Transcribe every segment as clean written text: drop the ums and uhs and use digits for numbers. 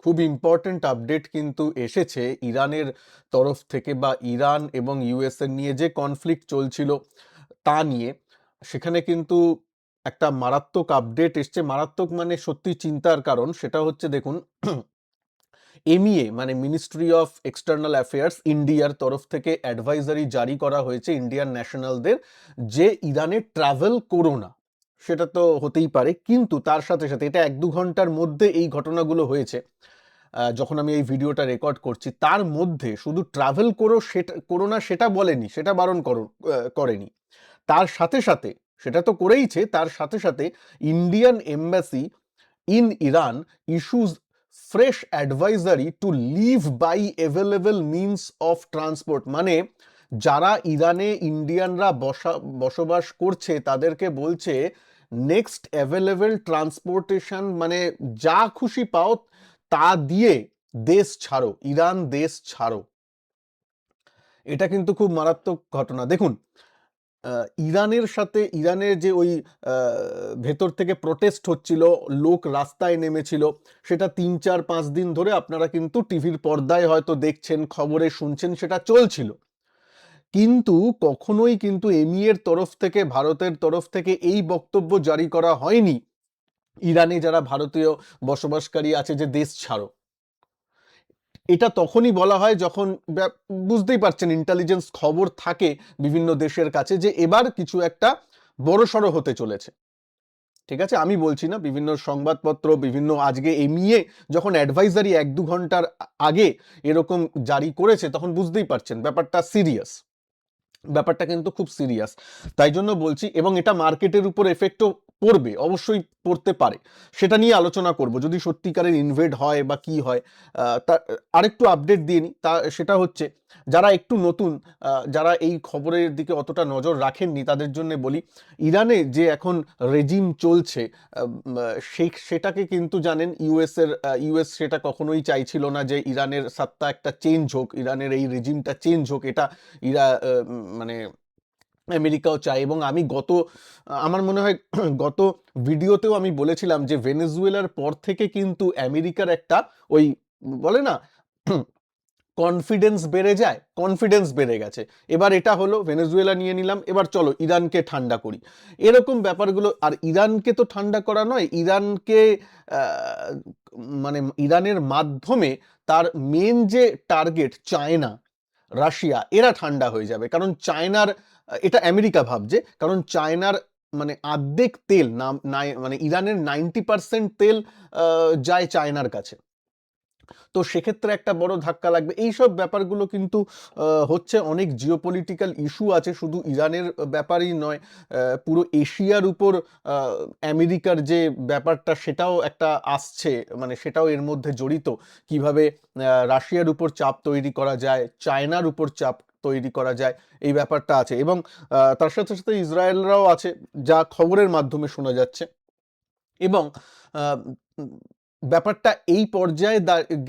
খুব important update কিন্তু এসেছে ইরানের তরফ থেকে, বা ইরান এবং ইউএসএ নিয়ে যে কনফ্লিক্ট চলছিল তা নিয়ে। সেখানে কিন্তু একটা মারাত্মক আপডেট এসছে। মারাত্মক মানে সত্যি চিন্তার কারণ। সেটা হচ্ছে দেখুন, এমইএ মানে মিনিস্ট্রি অফ এক্সটার্নাল অ্যাফেয়ার্স ইন্ডিয়ার তরফ থেকে অ্যাডভাইজারি জারি করা হয়েছে ইন্ডিয়ান ন্যাশনালদের, যে ইরানে ট্রাভেল করো না। সেটা তো হতেই পারে, কিন্তু তার সাথে সাথে এটা 1-2 ঘন্টার মধ্যে এই ঘটনাগুলো হয়েছে। যখন আমি এই ভিডিওটা রেকর্ড করছি তার মধ্যে শুধু ট্রাভেল করো সেটা করো না সেটা বলেনি, সেটা বারণ করেনি। তার সাথে সাথে, সেটা তো করেইছে, তার সাথে সাথে Indian embassy in Iran issues fresh advisory to leave by available means of transport। মানে যারা ইরানে ইন্ডিয়ানরা বসবাস করছে তাদেরকে বলছে নেক্সট অ্যাভেলেবল ট্রান্সপোর্টেশন, মানে যা খুশি পাও তা দিয়ে দেশ ছাড়ো, ইরান দেশ ছাড়ো। এটা কিন্তু খুব মারাত্মক ঘটনা। দেখুন, ইরানের সাথে ইরানের যে ওই ভেতর থেকে প্রোটেস্ট হচ্ছিল, লোক রাস্তায় নেমেছিল, সেটা 3-4-5 দিন ধরে আপনারা কিন্তু টিভির পর্দায় হয়তো দেখছেন, খবরে শুনছেন, সেটা চলছিল। কিন্তু কখনোই কিন্তু এমইএর তরফ থেকে, ভারতের তরফ থেকে এই বক্তব্য জারি করা হয়নি ইরানে যারা ভারতীয় বসবাসকারী আছে যে দেশ ছাড়ো। এটা তখনই বলা হয় যখন বুঝতেই পারছেন ইন্টেলিজেন্স খবর থাকে বিভিন্ন দেশের কাছে যে এবার কিছু একটা বড়সড় হতে চলেছে। ঠিক আছে, আমি বলছি না, বিভিন্ন সংবাদপত্র, বিভিন্ন আজকে এমইএ যখন অ্যাডভাইজারি 1-2 ঘন্টার আগে এরকম জারি করেছে, তখন বুঝতেই পারছেন ব্যাপারটা সিরিয়াস। ব্যাপারটা কিন্তু খুব সিরিয়াস। তাই জন্য বলছি, এবং এটা মার্কেটের উপর এফেক্টও পড়বে, অবশ্যই পড়তে পারে। সেটা নিয়ে আলোচনা করব যদি সত্যিকারের ইনভেড হয় বা কি হয়। তা আরেকটু আপডেট দিয়ে নিই, তা সেটা হচ্ছে যারা একটু নতুন, যারা এই খবরের দিকে অতটা নজর রাখেননি তাদের জন্য বলি, ইরানে যে এখন রেজিম চলছে, সেটাকে কিন্তু জানেন ইউএস সেটা কখনোই চাইছিল না যে ইরানের সত্তা একটা চেঞ্জ হোক, ইরানের এই রেজিমটা চেঞ্জ হোক। এটা মানে আমেরিকাও চায়। এবং আমি আমার মনে হয় গত ভিডিওতেও আমি বলেছিলাম যে ভেনেজুয়েলার পর থেকে কিন্তু আমেরিকার একটা ওই বলে না কনফিডেন্স বেড়ে যায়, কনফিডেন্স বেড়ে গেছে। এবার এটা হলো, ভেনেজুয়েলা নিয়ে নিলাম, এবার চলো ইরানকে ঠান্ডা করি, এরকম ব্যাপারগুলো। আর ইরানকে তো ঠান্ডা করা নয়, ইরানকে আহ, মানে ইরানের মাধ্যমে তার মেন যে টার্গেট চায়না, রাশিয়া, এরা ঠান্ডা হয়ে যাবে। কারণ চায়নার, এটা আমেরিকা ভাবছে, কারণ চায়নার মানে অর্ধেক তেল না, মানে ইরানের 90% তেল যায় চায়নার কাছে। তো সেক্ষেত্রে একটা বড় ধাক্কা লাগবে। এইসব ব্যাপারগুলো কিন্তু হচ্ছে, অনেক জিওপলিটিক্যাল ইস্যু আছে, শুধু ইরানের ব্যাপারই নয়, পুরো এশিয়ার উপর আমেরিকার যে ব্যাপারটা সেটাও একটা আসছে, মানে সেটাও এর মধ্যে জড়িত। কিভাবে রাশিয়ার উপর চাপ তৈরি করা যায়, চায়নার উপর চাপ তৈরি করা যায়, এই ব্যাপারটা আছে। এবং তার সাথে সাথে ইসরায়েলরাও আছে, যা খবরের মাধ্যমে শোনা যাচ্ছে। এবং আহ, ব্যাপারটা এই পর্যায়ে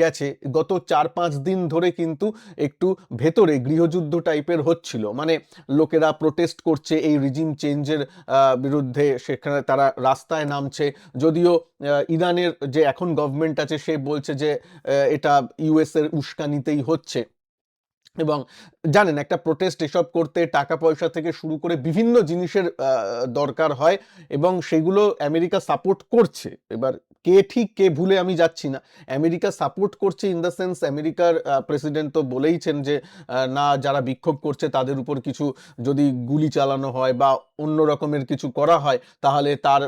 গেছে, গত 4-5 দিন ধরে কিন্তু একটু ভেতরে গৃহযুদ্ধ টাইপের হচ্ছিল। মানে লোকেরা প্রোটেস্ট করছে এই রিজিম চেঞ্জের বিরুদ্ধে, সেখানে তারা রাস্তায় নামছে। যদিও ইরানের যে এখন গভর্নমেন্ট আছে সে বলছে যে এটা ইউএস এর উস্কানিতেই হচ্ছে। এবং জানেন, একটা প্রোটেস্ট এসব করতে টাকা পয়সা থেকে শুরু করে বিভিন্ন জিনিসের দরকার হয়, এবং সেগুলো আমেরিকা সাপোর্ট করছে। এবার কে ঠিক কে ভুলে আমি যাচ্ছি না, আমেরিকা সাপোর্ট করছে ইন দ্য সেন্স, আমেরিকার প্রেসিডেন্ট তো বলেইছেন যে না, যারা বিক্ষোভ করছে তাদের উপর কিছু যদি গুলি চালানো হয় বা অন্য রকমের কিছু করা হয়, তাহলে তার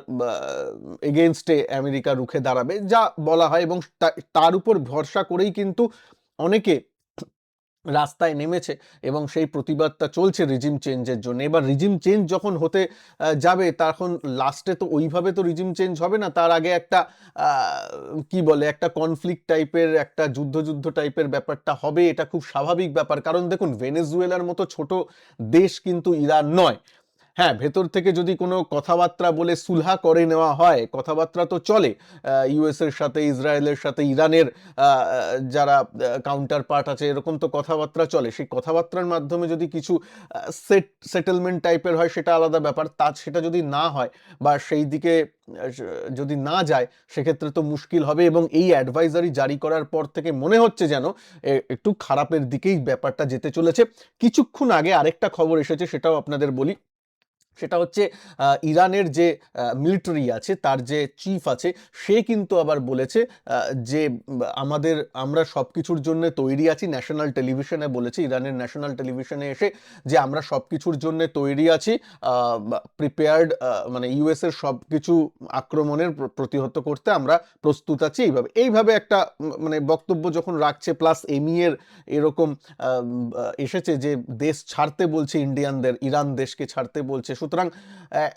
এগেনস্টে আমেরিকা রুখে দাঁড়াবে, যা বলা হয়। এবং তার উপর ভরসা করেই কিন্তু অনেকে রাস্তায় নেমেছে, এবং সেই প্রতিবাদটা চলছে রিজিম চেঞ্জের জন্য। এবার রিজিম চেঞ্জ যখন হতে যাবে, তখন লাস্টে তো ওইভাবে তো রিজিম চেঞ্জ হবে না, তার আগে একটা কি বলে, একটা কনফ্লিক্ট টাইপের, একটা যুদ্ধ টাইপের ব্যাপারটা হবে। এটা খুব স্বাভাবিক ব্যাপার, কারণ দেখুন ভেনেজুয়েলার মতো ছোট দেশ কিন্তু ইরান নয়। হ্যাঁ, ভেতর থেকে যদি কোনো কথাবার্তা বলে সুলহা করে নেওয়া হয়, কথাবার্তা তো চলে। ইউএস এর সাথে, ইসরায়েলের সাথে, ইরানের যারা কাউন্টার পার্ট আছে, এরকম তো কথাবার্তা চলে। সেই কথাবার্তার মাধ্যমে যদি কিছু সেটেলমেন্ট টাইপের হয়, সেটা আলাদা ব্যাপার। সেটা যদি না হয় বা সেই দিকে যদি না যায়, সেক্ষেত্রে তো মুশকিল হবে। এবং এই অ্যাডভাইজারি জারি করার পর থেকে মনে হচ্ছে যেন একটু খারাপের দিকেই ব্যাপারটা যেতে চলেছে। কিছুক্ষণ আগে আরেকটা খবর এসেছে, সেটাও আপনাদের বলি। সেটা হচ্ছে ইরানের যে মিলিটারি আছে, তার যে চিফ আছে, সে কিন্তু আবার বলেছে যে আমরা সব কিছুর জন্য তৈরি আছি। ন্যাশনাল টেলিভিশনে বলেছে, ইরানের ন্যাশনাল টেলিভিশনে এসে, যে আমরা সব কিছুর জন্য তৈরি আছি, প্রিপেয়ার্ড, মানে ইউএস এর সব কিছু আক্রমণের প্রতিহত করতে আমরা প্রস্তুত আছি। এইভাবে একটা মানে বক্তব্য যখন রাখছে, প্লাস এর এরকম এসেছে যে দেশ ছাড়তে বলছে ইন্ডিয়ানদের, ইরান দেশকে ছাড়তে বলছে। সুতরাং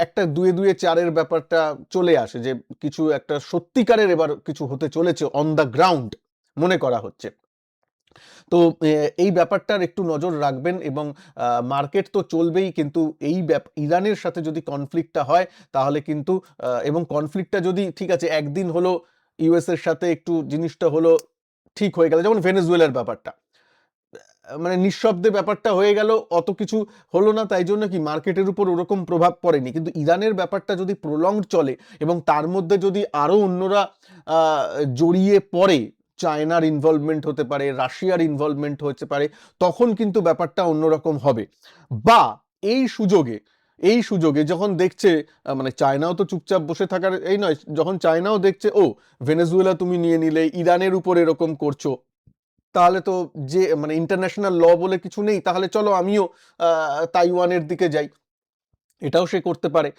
একটা দুয়ে দুয়ে চারের ব্যাপারটা চলে আসে, যে কিছু একটা সত্যিকারের এবার কিছু হতে চলেছে অন দ্য গ্রাউন্ড মনে করা হচ্ছে। তো এই ব্যাপারটার একটু নজর রাখবেন। এবং মার্কেট তো চলবেই, কিন্তু এই ইরানের সাথে যদি কনফ্লিক্টটা হয়, তাহলে কিন্তু এবং কনফ্লিক্টটা যদি, ঠিক আছে, একদিন হলো ইউএস এর সাথে একটু জিনিসটা হলো ঠিক হয়ে গেল, যেমন ভেনেজুয়েলার ব্যাপারটা, মানে নিঃশব্দে ব্যাপারটা হয়ে গেল, অত কিছু হলো না, তাই জন্য কি মার্কেটের উপর ওরকম প্রভাব পড়েনি। কিন্তু ইরানের ব্যাপারটা যদি প্রলংড চলে, এবং তার মধ্যে যদি আরো অন্যরা জড়িয়ে পড়ে, চায়নার ইনভলভমেন্ট হতে পারে, রাশিয়ার ইনভলভমেন্ট হতে পারে, তখন কিন্তু ব্যাপারটা অন্যরকম হবে। বা এই সুযোগে যখন দেখছে, মানে চায়নাও তো চুপচাপ বসে থাকার এই নয়, যখন চায়নাও দেখছে, ও ভেনেজুয়েলা তুমি নিয়ে নিলে, ইরানের উপর এরকম করছো, তাহলে তো, যে মানে ইন্টারন্যাশনাল ল বলে কিছু নেই, তাহলে চলো আমিও তাইওয়ানের দিকে যাই, এটাও সে করতে পারে।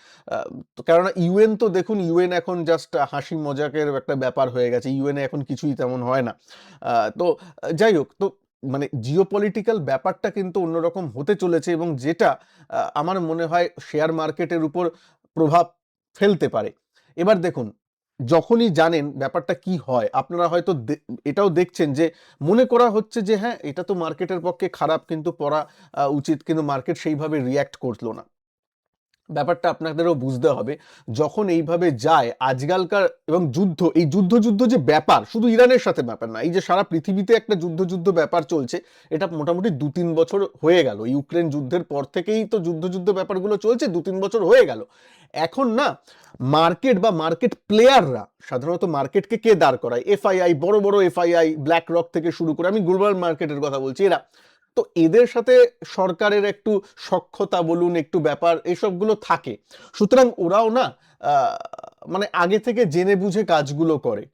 তো কেননা ইউএন তো দেখুন, ইউএন এখন জাস্ট হাসি মজাকের একটা ব্যাপার হয়ে গেছে, ইউএনে এখন কিছুই তেমন হয় না। তো যাই হোক, তো মানে জিওপলিটিক্যাল ব্যাপারটা কিন্তু অন্যরকম হতে চলেছে, এবং যেটা আমার মনে হয় শেয়ার মার্কেটের উপর প্রভাব ফেলতে পারে। এবার দেখুন, যখনই জানেন ব্যাপারটা কি হয়, আপনারা হয়তো এটাও দেখছেন যে মনে করা হচ্ছে যে হ্যাঁ, এটা তো মার্কেটের পক্ষে খারাপ, কিন্তু পড়া উচিত, কিন্তু মার্কেট সেইভাবে রিয়্যাক্ট করলো না। ব্যাপারটা আপনাদেরও বুঝতে হবে, যখন এইভাবে যায় আজকালকার, এবং এই যুদ্ধ যে ব্যাপার, শুধু ইরানের সাথে ব্যাপার না, এই যে সারা পৃথিবীতে একটা যুদ্ধ ব্যাপার চলছে, এটা মোটামুটি 2-3 বছর হয়ে গেল। ইউক্রেন যুদ্ধের পর থেকেই তো যুদ্ধ ব্যাপারগুলো চলছে, 2-3 বছর হয়ে গেল। এখন না, মার্কেট বা মার্কেট প্লেয়াররা, সাধারণত মার্কেটকে কে দাঁড় করায়? এফআইআই, বড় বড় এফআইআই, ব্ল্যাক রক থেকে শুরু করে, আমি গ্লোবাল মার্কেটের কথা বলছি, এরা তো, এদের সাথে সরকারের একটু সখ্যতা বলুন, একটু ব্যাপার এসবগুলো থাকে। সুতরাং ওরাও না মানে আগে থেকে জেনে বুঝে কাজগুলো করে,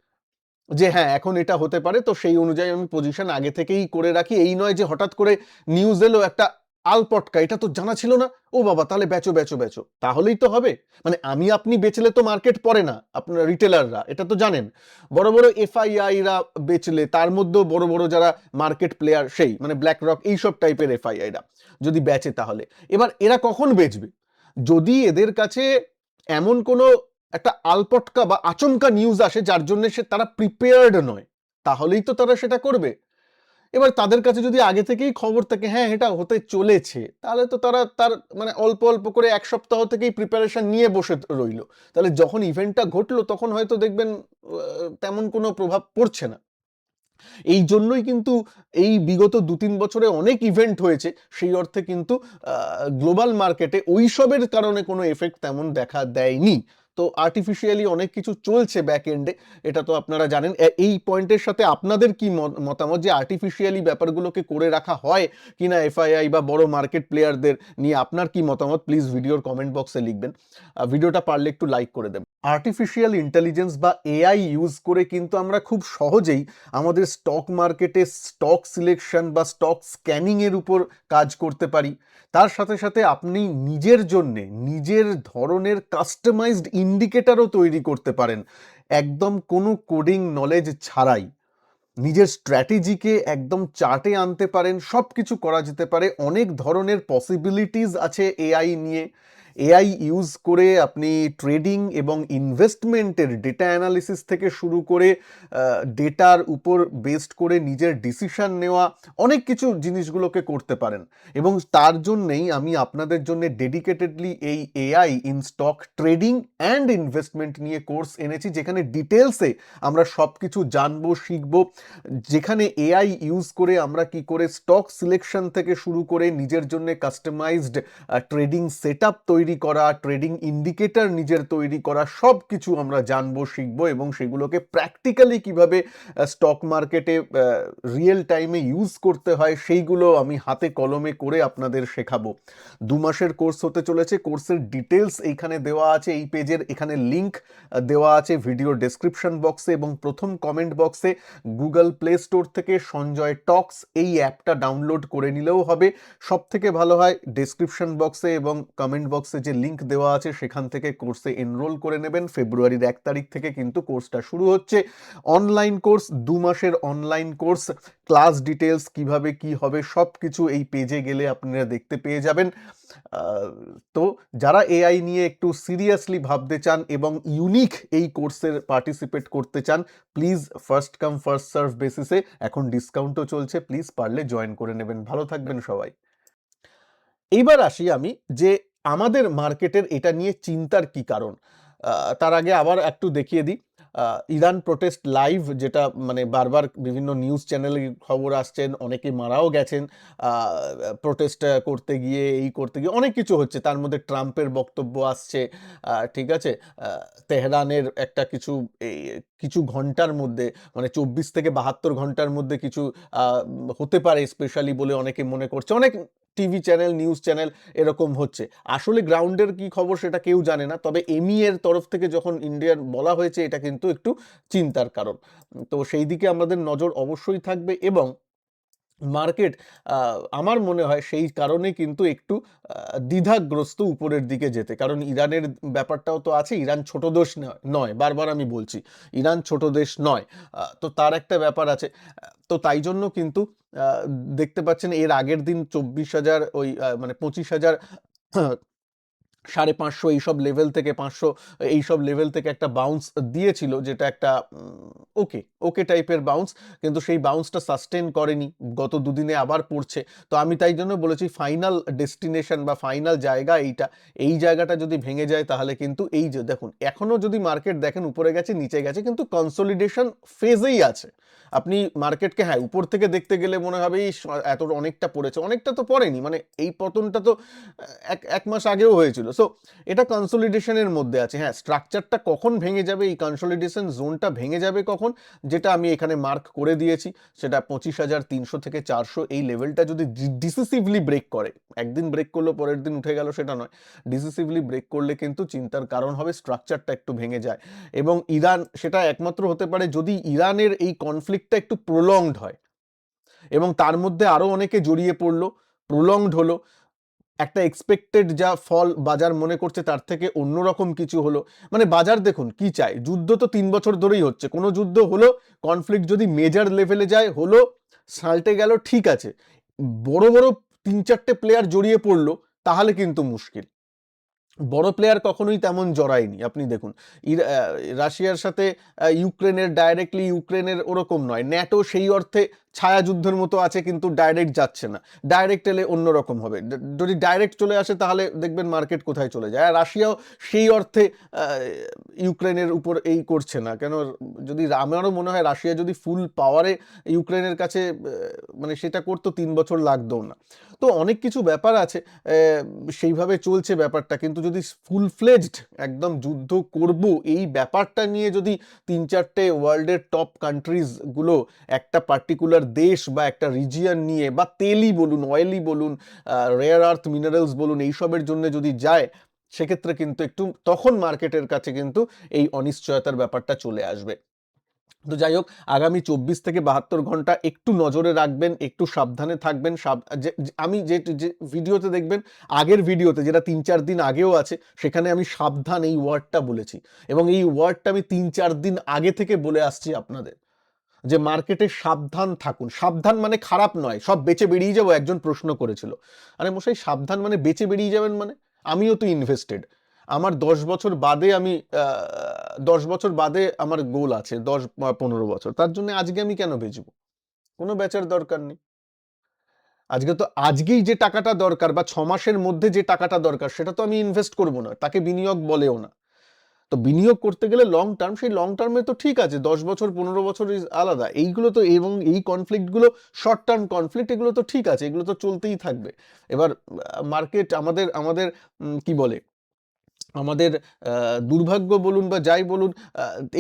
যে হ্যাঁ, এখন এটা হতে পারে, তো সেই অনুযায়ী আমি পজিশন আগে থেকেই করে রাখি। এই নয় যে হঠাৎ করে নিউজ এলো একটা আলপটকা, এটা তো জানা ছিল না, ও বাবা তাহলে বেচো বেচো বেচো, তাহলেই তো হবে। মানে আমি আপনি বেচলে তো মার্কেট পড়ে না, আপনারা রিটেলাররা এটা তো জানেন। বড় বড় এফআইআইরা বেচলে, তার মধ্যেও বড় বড় যারা মার্কেট প্লেয়ার, সেই মানে ব্ল্যাক রক, এইসব টাইপের এফআইআইরা যদি বেচে, তাহলে এবার এরা কখন বেচবে? যদি এদের কাছে এমন কোনো একটা আলপটকা বা আচমকা নিউজ আসে, যার জন্য তারা প্রিপেয়ার্ড নয়, তাহলেই তো তারা সেটা করবে। এবার তাদের কাছে যদি আগে থেকেই খবর থাকে হ্যাঁ এটা হতে চলেছে, তাহলে তো তারা তার মানে অল্প অল্প করে 1 সপ্তাহ থেকেই প্রিপারেশন নিয়ে বসে রইল। তাহলে যখন ইভেন্টটা ঘটলো, তখন হয়তো দেখবেন তেমন কোনো প্রভাব পড়ছে না। এই জন্যই কিন্তু এই বিগত 2-3 বছরে অনেক ইভেন্ট হয়েছে, সেই অর্থে কিন্তু গ্লোবাল মার্কেটে ওইসবের কারণে কোনো এফেক্ট তেমন দেখা দেয়নি। তো আর্টিফিশিয়ালি অনেক কিছু চলছে ব্যাক এন্ডে, এটা তো আপনারা জানেন। এই পয়েন্টের সাথে আপনাদের কি মতামত, যে আর্টিফিশিয়ালি ব্যাপারগুলোকে করে রাখা হয় কিনা এফআইআই বা বড় মার্কেট প্লেয়ারদের নিয়ে? আপনার কি মতামত, প্লিজ ভিডিওর কমেন্ট বক্সে লিখবেন। ভিডিওটা পারলে একটু লাইক করে দেবেন। আর্টিফিশিয়াল ইন্টেলিজেন্স বা এআই ইউজ করে কিন্তু আমরা খুব সহজেই আমাদের স্টক মার্কেটে স্টক সিলেকশন বা স্টক স্ক্যানিং এর উপর কাজ করতে পারি। তার সাথে সাথে আপনি নিজের জন্যে নিজের ধরনের কাস্টমাইজড ইন্ডিকেটরও তৈরি করতে পারেন, একদম কোনো কোডিং নলেজ ছাড়াই। নিজের স্ট্র্যাটেজিকে একদম চার্টে আনতে পারেন, সব কিছু করা যেতে পারে। অনেক ধরনের পসিবিলিটিস আছে এআই নিয়ে। এআই ইউজ করে আপনি ট্রেডিং এবং ইনভেস্টমেন্টের ডেটা অ্যানালিসিস থেকে শুরু করে ডেটার উপর বেসড করে নিজের ডিসিশন নেওয়া, অনেক কিছু জিনিসগুলোকে করতে পারেন। এবং তার জন্যেই আমি আপনাদের জন্য ডেডিকেটেডলি এই AI in stock trading and investment নিয়ে কোর্স এনেছি, যেখানে ডিটেলসে আমরা সব কিছু জানবো, শিখবো, যেখানে এআই ইউজ করে আমরা কি করে স্টক সিলেকশন থেকে শুরু করে নিজের জন্য কাস্টমাইজড ট্রেডিং সেট তৈরি করা, ট্রেডিং ইন্ডিকেটর নিজের তৈরি করা, সব কিছু আমরা জানবো, শিখবো এবং সেগুলোকে প্র্যাকটিক্যালি কিভাবে স্টক মার্কেটে রিয়েল টাইমে ইউজ করতে হয় সেইগুলো আমি হাতে কলমে করে আপনাদের শেখাবো। 2 মাসের কোর্স হতে চলেছে। কোর্সের ডিটেলস এইখানে দেওয়া আছে, এই পেজের এখানে লিঙ্ক দেওয়া আছে ভিডিও ডেসক্রিপশন বক্সে এবং প্রথম কমেন্ট বক্সে। গুগল প্লে স্টোর থেকে সঞ্জয় টক্স এই অ্যাপটা ডাউনলোড করে নিলেও হবে। সব থেকে ভালো হয় ডেসক্রিপশন বক্সে এবং কমেন্ট বক্সে যে লিঙ্ক দেওয়া আছে সেখান থেকে কোর্সে এনরোল করে নেবেন। ফেব্রুয়ারির 1 তারিখ থেকে কিন্তু কোর্সটা শুরু হচ্ছে। অনলাইন কোর্স, 2 মাসের অনলাইন কোর্স, ক্লাস ডিটেলস কিভাবে কি হবে সব কিছু এই পেজে গেলে আপনারা দেখতে পেয়ে যাবেন। তো যারা এআই নিয়ে একটু সিরিয়াসলি ভাবতে চান এবং ইউনিক এই কোর্সের পার্টিসিপেট করতে চান, please first come first serve বেসিসে এখন ডিসকাউন্টও চলছে, প্লিজ পারলে জয়েন করে নেবেন। ভালো থাকবেন সবাই। এইবার আসি আমি যে আমাদের মার্কেটের এটা নিয়ে চিন্তার কি কারণ। তার আগে আবার একটু দেখিয়ে দিই ইরান প্রোটেস্ট লাইভ, যেটা মানে বারবার বিভিন্ন নিউজ চ্যানেলে খবর আসছেন, অনেকে মারাও গেছেন প্রোটেস্ট করতে গিয়ে, এই করতে গিয়ে অনেক কিছু হচ্ছে। তার মধ্যে ট্রাম্পের বক্তব্য আসছে, ঠিক আছে, তেহরানের একটা কিছু ঘন্টার মধ্যে, মানে 24 থেকে 72 ঘন্টার মধ্যে কিছু হতে পারে স্পেশালি বলে অনেকে মনে করছে। অনেক টিভি চ্যানেল, নিউজ চ্যানেল এরকম হচ্ছে। আসলে গ্রাউন্ডের কি খবর সেটা কেউ জানে না, তবে এমই এর তরফ থেকে যখন ইন্ডিয়ার বলা হয়েছে এটা কিন্তু একটু চিন্তার কারণ। তো সেই দিকে আমাদের নজর অবশ্যই থাকবে এবং মার্কেট আমার মনে হয় সেই কারণে কিন্তু একটু দ্বিধাগ্রস্ত উপরের দিকে যেতে। কারণ ইরানের ব্যাপারটাও তো আছে, ইরান ছোট দেশ নয়, বারবার আমি বলছি ইরান ছোট দেশ নয়। তো তার একটা ব্যাপার আছে। তো তাই জন্য কিন্তু দেখতে পাচ্ছেন এর আগের দিন 24,000 ওই মানে 25,000 550 এইসব লেভেল থেকে 500 এইসব লেভেল থেকে একটা বাউন্স দিয়েছিল, যেটা একটা ওকে টাইপের বাউন্স, কিন্তু সেই বাউন্সটা সাস্টেন করেনি, গত দুদিনে আবার পড়ছে। তো আমি তাই জন্য বলেছি ফাইনাল ডেস্টিনেশন বা ফাইনাল জায়গা এইটা, এই জায়গাটা যদি ভেঙে যায় তাহলে কিন্তু এই যে দেখুন এখনো যদি মার্কেট দেখেন উপরে গেছে নিচে গেছে কিন্তু কনসলিডেশন ফেজেই আছে। আপনি মার্কেটকে হ্যাঁ উপর থেকে দেখতে গেলে মনে হবে এত অনেকটা পড়েছে, অনেকটা তো পড়েনি, মানে এই পতনটা তো এক মাস আগেও হয়েছিল। সো এটা কনসলিডেশনের মধ্যে আছে। হ্যাঁ, স্ট্রাকচারটা কখন ভেঙে যাবে, এই কনসলিডেশন জোনটা ভেঙে যাবে কখন, যেটা আমি এখানে মার্ক করে দিয়েছি, সেটা 25,300 থেকে 400 এই লেভেলটা যদি ডিসিসিভলি ব্রেক করে, একদিন ব্রেক করলো পরের দিন উঠে গেল সেটা নয়, ডিসিসিভলি ব্রেক করলে কিন্তু চিন্তার কারণ হবে, স্ট্রাকচারটা একটু ভেঙে যায়। এবং ইরান সেটা একমাত্র হতে পারে যদি ইরানের এই কনফ্লিক্টটা একটু প্রলংড হয় এবং তার মধ্যে আরো অনেকে জড়িয়ে পড়লো, প্রলংড হলো, একটা এক্সপেক্টেড যা ফল বাজার মনে করছে তার থেকে অন্যরকম কিছু হলো। মানে বাজার দেখুন কি চায়, যুদ্ধ তো 3 বছর ধরেই হচ্ছে, কোনো যুদ্ধ হলো, কনফ্লিক্ট যদি মেজর লেভেলে যায় হলো, সাল্টে গেল, ঠিক আছে, বড় বড় 3-4টে প্লেয়ার জড়িয়ে পড়লো তাহলে কিন্তু মুশকিল। বড় প্লেয়ার কখনোই তেমন জড়ায়নি। আপনি দেখুন রাশিয়ার সাথে ইউক্রেনের ডাইরেক্টলি, ইউক্রেনের ওরকম নয়, ন্যাটো সেই অর্থে ছায়াযুদ্ধের মতো আছে কিন্তু ডাইরেক্ট যাচ্ছে না, ডাইরেক্ট এলে অন্যরকম হবে। যদি ডাইরেক্ট চলে আসে তাহলে দেখবেন মার্কেট কোথায় চলে যায়। আর রাশিয়াও সেই অর্থে ইউক্রেনের উপর এই করছে না, কেন যদি আমারও মনে হয় রাশিয়া যদি ফুল পাওয়ারে ইউক্রেনের কাছে মানে সেটা করতো 3 বছর লাগতো না। তো অনেক কিছু ব্যাপার আছে, সেইভাবে চলছে ব্যাপারটা। কিন্তু যদি ফুল ফ্লেজড একদম যুদ্ধ করব এই ব্যাপারটা নিয়ে যদি 3-4টে ওয়ার্ল্ডের টপ কান্ট্রিজগুলো একটা পার্টিকুলার দেশ বা একটা রিজিয়ন নিয়ে, বা তেলই বলুন, অয়েলই বলুন, রেয়ার আর্থ মিনারেলস বলুন, এইসবের জন্য যদি যায়, সেক্ষেত্রে কিন্তু একটু তখন মার্কেটের কাছে কিন্তু এই অনিশ্চয়তার ব্যাপারটা চলে আসবে। তো যাই হোক, আগামী 24 থেকে 72 ঘন্টা একটু নজরে রাখবেন, একটু সাবধানে থাকবেন। আমি যে ভিডিওতে দেখবেন, আগের ভিডিওতে যেটা 3-4 দিন আগেও আছে, সেখানে আমি সাবধান এই ওয়ার্ডটা বলেছি এবং এই ওয়ার্ডটা আমি 3-4 দিন আগে থেকে বলে আসছি আপনাদের, যে মার্কেটে সাবধান থাকুন। সাবধান মানে খারাপ নয়, সব বেচে বেরিয়ে যাবো, একজন প্রশ্ন করেছিল। আরে মশাই, সাবধান মানে বেচে বেরিয়ে যাবেন মানে? আমিও তো ইনভেস্টেড। আমার 10 বছর বাদে আমি 10 বছর বাদে আমার গোল আছে, 10-15 বছর, তার জন্য আজকে আমি কেন বেচবো? কোনো বেচার দরকার নেই। আজকে তো আজকেই যে টাকাটা দরকার বা 6 মাসের মধ্যে যে টাকাটা দরকার সেটা তো আমি ইনভেস্ট করবো না, তাকে বিনিয়োগ বলেও না। তো বিনিয়োগ করতে গেলে লং টার্ম, সেই লং টার্মে তো ঠিক আছে, 10 বছর 15 বছর ইজ আলাদা, এইগুলো তো, এবং এই কনফ্লিক্টগুলো শর্ট টার্ম কনফ্লিক্ট, এগুলো তো ঠিক আছে, এগুলো তো চলতেই থাকবে। এবার মার্কেট আমাদের আমাদের কি বলে, আমাদের দুর্ভাগ্য বলুন বা যাই বলুন,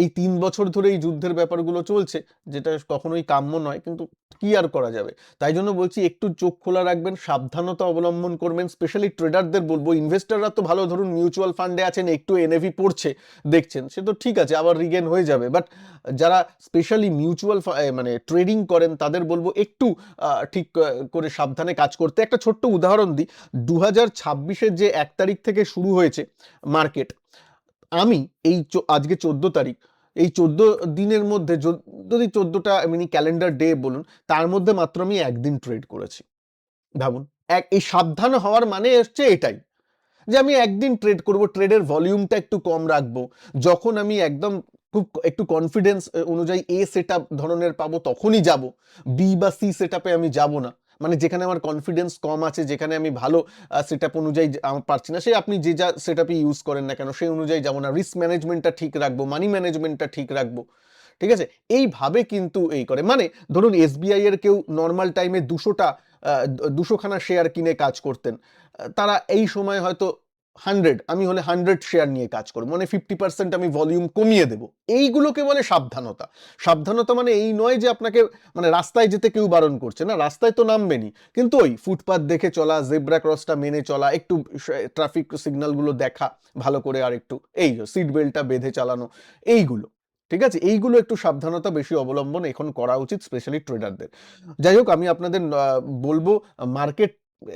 এই 3 বছর ধরে এই যুদ্ধের ব্যাপারগুলো চলছে, যেটা কখনোই কাম্য নয়, কিন্তু কি আর করা যাবে। তাই জন্য বলছি একটু চোখ খোলা রাখবেন, সাবধানতা অবলম্বন করবেন, স্পেশালি ট্রেডারদের বলবো। ইনভেস্টাররা তো ভালো, ধরুন মিউচুয়াল ফান্ডে আছেন, একটু এনএভি পড়ছে, দেখছেন, সে তো ঠিক আছে, আবার রিগেন হয়ে যাবে। বাট যারা স্পেশালি মিউচুয়াল মানে ট্রেডিং করেন, তাদের বলবো একটু ঠিক করে সাবধানে কাজ করতে। একটা ছোট্ট উদাহরণ দিই, 2026-এর যে 1 তারিখ থেকে শুরু হয়েছে মার্কেট, আমি এই আজকে 14 তারিখ, এই 14 দিনের মধ্যে যদি 14টা মিনি ক্যালেন্ডার ডে বলুন, তার মধ্যে মাত্র আমি একদিন ট্রেড করেছি। ভাবুন, এই সাবধান হওয়ার মানে হচ্ছে এটাই, যে আমি একদিন ট্রেড করব, ট্রেডের ভলিউমটা একটু কম রাখবো। যখন আমি একদম খুব একটু কনফিডেন্স অনুযায়ী এ সেট আপ ধরনের পাবো, তখনই যাব। বি বা সি সেট আপে আমি যাব না, মানে যেখানে আমার কনফিডেন্স কম আছে, যেখানে আমি ভালো সেট আপ অনুযায়ী আমার পারছি না, সে আপনি যে যা সেট আপই ইউজ করেন না কেন, সেই অনুযায়ী যাবো না। রিস্ক ম্যানেজমেন্টটা ঠিক রাখবো, মানি ম্যানেজমেন্টটা ঠিক রাখবো। ঠিক আছে, এইভাবে কিন্তু এই করে, মানে ধরুন এসবিআই এর কেউ নর্মাল টাইমে 200খানা শেয়ার কিনে কাজ করতেন, তারা এই সময় হয়তো 100, আমি হলে 100 শেয়ার নিয়ে কাজ করবো, মানে 50% আমি ভলিউম কমিয়ে দেবো। এইগুলোকে বলে সাবধানতা। সাবধানতা মানে এই নয় যে আপনাকে, মানে রাস্তায় যেতে কেউ বারণ করছে না, রাস্তায় তো নামবেনই, কিন্তু ওই ফুটপাথ দেখে চলা, জেব্রা ক্রসটা মেনে চলা, একটু ট্রাফিক সিগন্যালগুলো দেখা ভালো করে, আর একটু এই সিট বেল্টটা বেঁধে চালানো, এইগুলো ঠিক আছে, এইগুলো একটু সাবধানতা বেশি অবলম্বন এখন করা উচিত, স্পেশালি ট্রেডারদের। যাই হোক, আমি আপনাদের বলবো, মার্কেট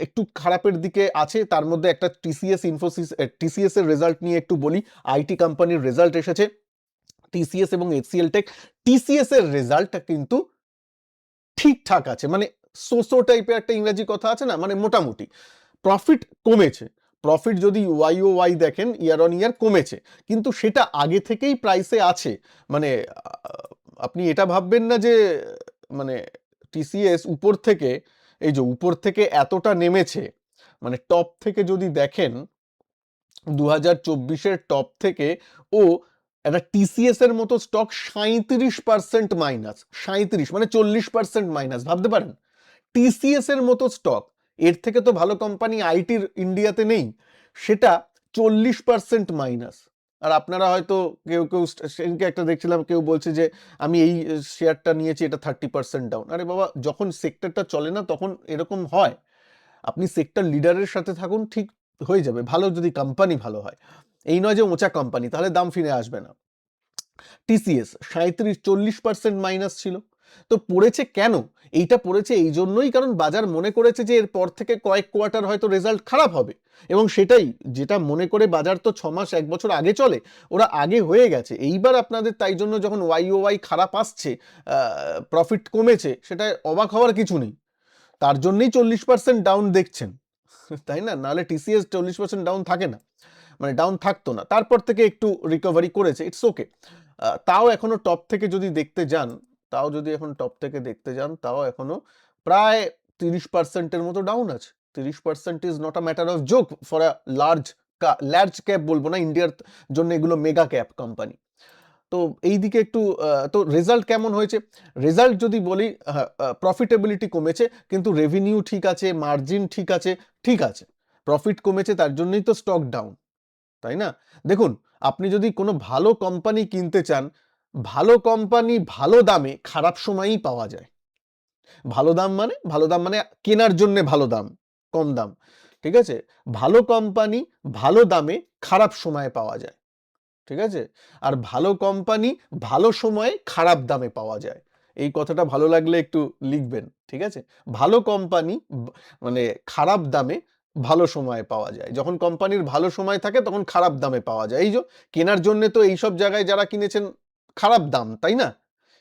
একটু খারাপের দিকে আছে, তার মধ্যে একটা টিসিএস ইনফোসিস, টিসিএস এর রেজাল্ট নিয়ে একটু বলি। আইটি কোম্পানির রেজাল্ট এসেছে, টিসিএস এবং এইচসিএল টেক। টিসিএস এর রেজাল্টটা কিন্তু ঠিকঠাক আছে, মানে সোসো টাইপের একটা ইংরেজি কথা আছে না, মানে মোটামুটি। প্রফিট কমেছে, প্রফিট যদি ওয়াই দেখেন, ইয়ার অন ইয়ার কমেছে, কিন্তু সেটা আগে থেকেই প্রাইসে আছে। মানে আপনি এটা ভাববেন না যে, মানে টিসিএস উপর থেকে, এই যে উপর থেকে এতটা নেমেছে, মানে টপ থেকে যদি দেখেন, 2024-এর টপ থেকে ও একটা টিসিএস এর মতো স্টক 37% মাইনাস, 37 মানে 40% মাইনাস, ভাবতে পারেন। টিসিএস এর মতো স্টক, এর থেকে তো ভালো কোম্পানি আইটির ইন্ডিয়াতে নেই, সেটা 40% মাইনাস। আর আপনারা হয়তো কেউ কেউ সেদিনকে একটা দেখছিলাম, কেউ বলছে যে আমি এই শেয়ারটা নিয়েছি, এটা 30% ডাউন। আরে বাবা, যখন সেক্টরটা চলে না তখন এরকম হয়। আপনি সেক্টর লিডারের সাথে থাকুন, ঠিক হয়ে যাবে, ভালো যদি কোম্পানি ভালো হয়। এই নয় যে ওচা কোম্পানি, তাহলে দাম ফিরে আসবে না। টিসিএস 40% মাইনাস ছিল। তো পড়েছে কেন? এইটা পড়েছে এই জন্যই, কারণ বাজার মনে করেছে যে এরপর থেকে কয়েক কোয়ার্টার হয়তো রেজাল্ট খারাপ হবে, এবং সেটাই যেটা মনে করে বাজার তো 6 মাস 1 বছর আগে চলে, ওরা আগে হয়ে গেছে। এইবার আপনাদের তাই জন্য যখন ওয়াই খারাপ আসছে, প্রফিট কমেছে, সেটা অবাক হওয়ার কিছু নেই। তার জন্যই 40% ডাউন দেখছেন, তাই না? নাহলে টিসিএস 40% ডাউন থাকে না, মানে ডাউন থাকতো না। তারপর থেকে একটু রিকভারি করেছে, ইটস ওকে। তাও এখনো টপ থেকে যদি দেখতে যান, তাও এখনো প্রায় 30%-এর মতো ডাউন আছে। 30% is not a matter of joke for a large cap বলবো না, ইন্ডিয়ার জন্য এগুলো মেগা ক্যাপ কোম্পানি। তো এই দিকে একটু তো রেজাল্ট কেমন হয়েছে? রেজাল্ট যদি বলি, প্রফিটেবিলিটি কমেছে, কিন্তু রেভিনিউ ঠিক আছে, মার্জিন ঠিক আছে। প্রফিট কমেছে, তার জন্যই তো স্টক ডাউন, তাই না? দেখুন, আপনি যদি কোনো ভালো কোম্পানি কিনতে চান, ভালো কোম্পানি ভালো দামে খারাপ সময়েই পাওয়া যায়। ভালো দাম মানে কেনার জন্য ভালো দাম, কম দাম। ঠিক আছে? ভালো কোম্পানি ভালো দামে খারাপ সময়ে পাওয়া যায়। ঠিক আছে? আর ভালো কোম্পানি ভালো সময়ে খারাপ দামে পাওয়া যায়। এই কথাটা ভালো লাগলে একটু লিখবেন। ঠিক আছে? ভালো কোম্পানি মানে খারাপ দামে ভালো সময়ে পাওয়া যায়। যখন কোম্পানির ভালো সময় থাকে তখন খারাপ দামে পাওয়া যায়। এই যে কেনার জন্য তো এইসব জায়গায় যারা কিনেছেন খারাপ দাম, তাই না?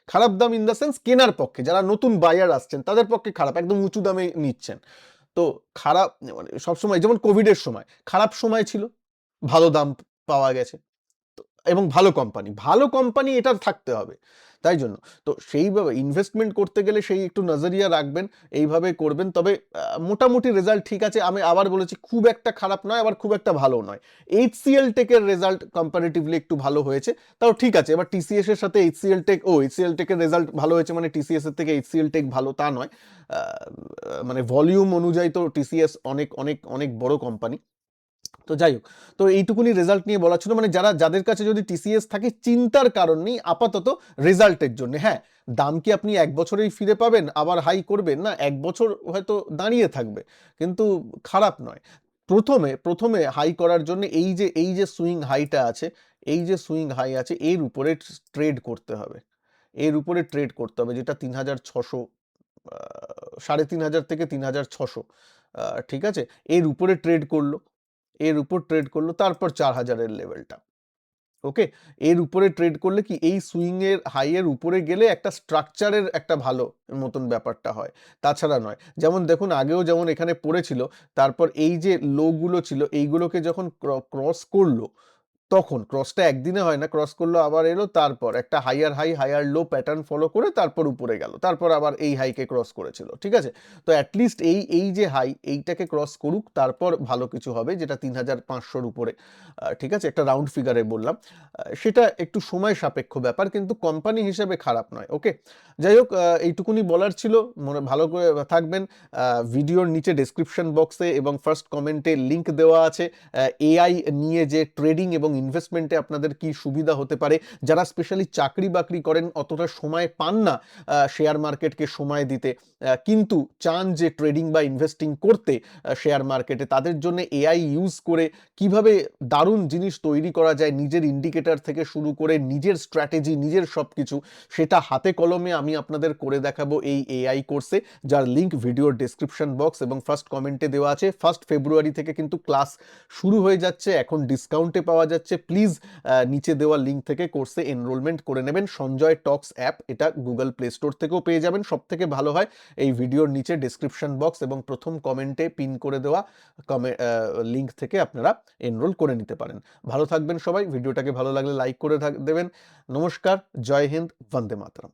খারাপ দাম ইন দ্য সেন্স কেনার পক্ষে, যারা নতুন বায়ার আসছেন তাদের পক্ষে খারাপ, একদম উঁচু দামে নিচ্ছেন। তো তো খারাপ মানে সবসময় যেমন কোভিডের সময় খারাপ সময় ছিল, ভালো দাম পাওয়া গেছে। তো এবং ভালো কোম্পানি এটার থাকতে হবে। তাই জন্য। তো সেইভাবে ইনভেস্টমেন্ট করতে গেলে সেই একটু নজরিয়া রাখবেন, এইভাবে করবেন। তবে মোটামুটি রেজাল্ট ঠিক আছে। আমি আবার বলেছি খুব একটা খারাপ নয়, আবার খুব একটা ভালোও নয়। HCL টেকের রেজাল্ট কম্পারেটিভলি একটু ভালো হয়েছে। তাও ঠিক আছে। এবার TCS এর সাথে HCL টেকের রেজাল্ট ভালো হয়েছে মানে TCS এর থেকে HCL টেক ভালো তা নয়। আ মানে ভলিউম অনুযায়ী তো TCS অনেক, অনেক, অনেক বড় কোম্পানি। তো যাই হোক, তো এইটুকুনি রেজাল্ট নিয়ে বলা ছিল মানে যাদের কাছে যদি TCS থাকে চিন্তার কারণ নেই আপাতত রেজাল্টের জন্য। হ্যাঁ, দাম কি আপনি ১ বছরেই ফিরে পাবেন আবার হাই করবেন? না, ১ বছর হয়তো দাঁড়িয়ে থাকবে। কিন্তু খারাপ নয়। প্রথমে হাই করার জন্য এই যে সুইং হাইটা আছে, এই যে সুইং হাই আছে এর উপরে ট্রেড করতে হবে। এর উপরে ট্রেড করতে হবে যেটা ৩৬০০ ৩,৫০০ থেকে ৩,৬০০ ঠিক আছে? এর উপরে ট্রেড করল। এর উপর ট্রেড করলো তারপর ৪,০০০ এর লেভেলটা। ওকে? এর উপরে ট্রেড করলে কি এই সুইং এর হাই এর উপরে গেলে একটা স্ট্রাকচারের একটা ভালো মতন ব্যাপারটা হয়। তাছাড়া নয়। যেমন দেখুন আগেও যেমন এখানে পড়েছিল, তারপর এই যে লো গুলো ছিল এইগুলোকে যখন ক্রস করলো, তখন ক্রসটা একদিনে হয় না, ক্রস করলো আবার এলো তারপর একটা হাইয়ার হাই হাইয়ার লো প্যাটার্ন ফলো করে তারপর উপরে গেল, তারপর আবার এই হাইকে ক্রস করেছিল, ঠিক আছে? তো অ্যাটলিস্ট এই যে হাই এইটাকে ক্রস করুক তারপর ভালো কিছু হবে, যেটা ৩,৫০০-র উপরে, ঠিক আছে? একটা রাউন্ড ফিগারে বললাম। সেটা একটু সময় সাপেক্ষ ব্যাপার কিন্তু কোম্পানি হিসেবে খারাপ নয়। ওকে, যাই হোক, এইটুকুনি বলার ছিল। মনে ভালো করে থাকবেন। ভিডিওর নিচে ডেসক্রিপশন বক্সে এবং ফার্স্ট কমেন্টে লিংক দেওয়া আছে। এআই নিয়ে যে ট্রেডিং এবং ইনভেস্টমেন্টে আপনাদের কি সুবিধা হতে পারে, যারা স্পেশালি চাকরি বাকরি করেন অতটা সময় পান না শেয়ার মার্কেটকে সময় দিতে, কিন্তু চান যে ট্রেডিং বা ইনভেস্টিং করতে শেয়ার মার্কেটে, তাদের জন্য এআই ইউজ করে কিভাবে দারুণ জিনিস তৈরি করা যায়, নিজের ইন্ডিকেটর থেকে শুরু করে নিজের স্ট্র্যাটেজি, নিজের সবকিছু, সেটা হাতে কলমে আমি আপনাদের করে দেখাবো এই এআই কোর্সে, যার লিংক ভিডিওর ডেসক্রিপশন বক্স এবং ফার্স্ট কমেন্টে দেওয়া আছে। 1 ফেব্রুয়ারি থেকে কিন্তু ক্লাস শুরু হয়ে যাচ্ছে, এখন ডিসকাউন্টে পাওয়া যাচ্ছে। প্লিজ নিচে দেওয়া লিঙ্ক থেকে কোর্সে এনরোলমেন্ট করে নেবেন। সঞ্জয় টক্স অ্যাপ, এটা গুগল প্লে স্টোর থেকেও পেয়ে যাবেন। সব থেকে ভালো হয় এই ভিডিওর নিচে ডেসক্রিপশন বক্স এবং প্রথম কমেন্টে পিন করে দেওয়া লিঙ্ক থেকে আপনারা এনরোল করে নিতে পারেন। ভালো থাকবেন সবাই। ভিডিওটাকে ভালো লাগলে লাইক করে দেবেন। নমস্কার, জয় হিন্দ, বন্দে মাতরম।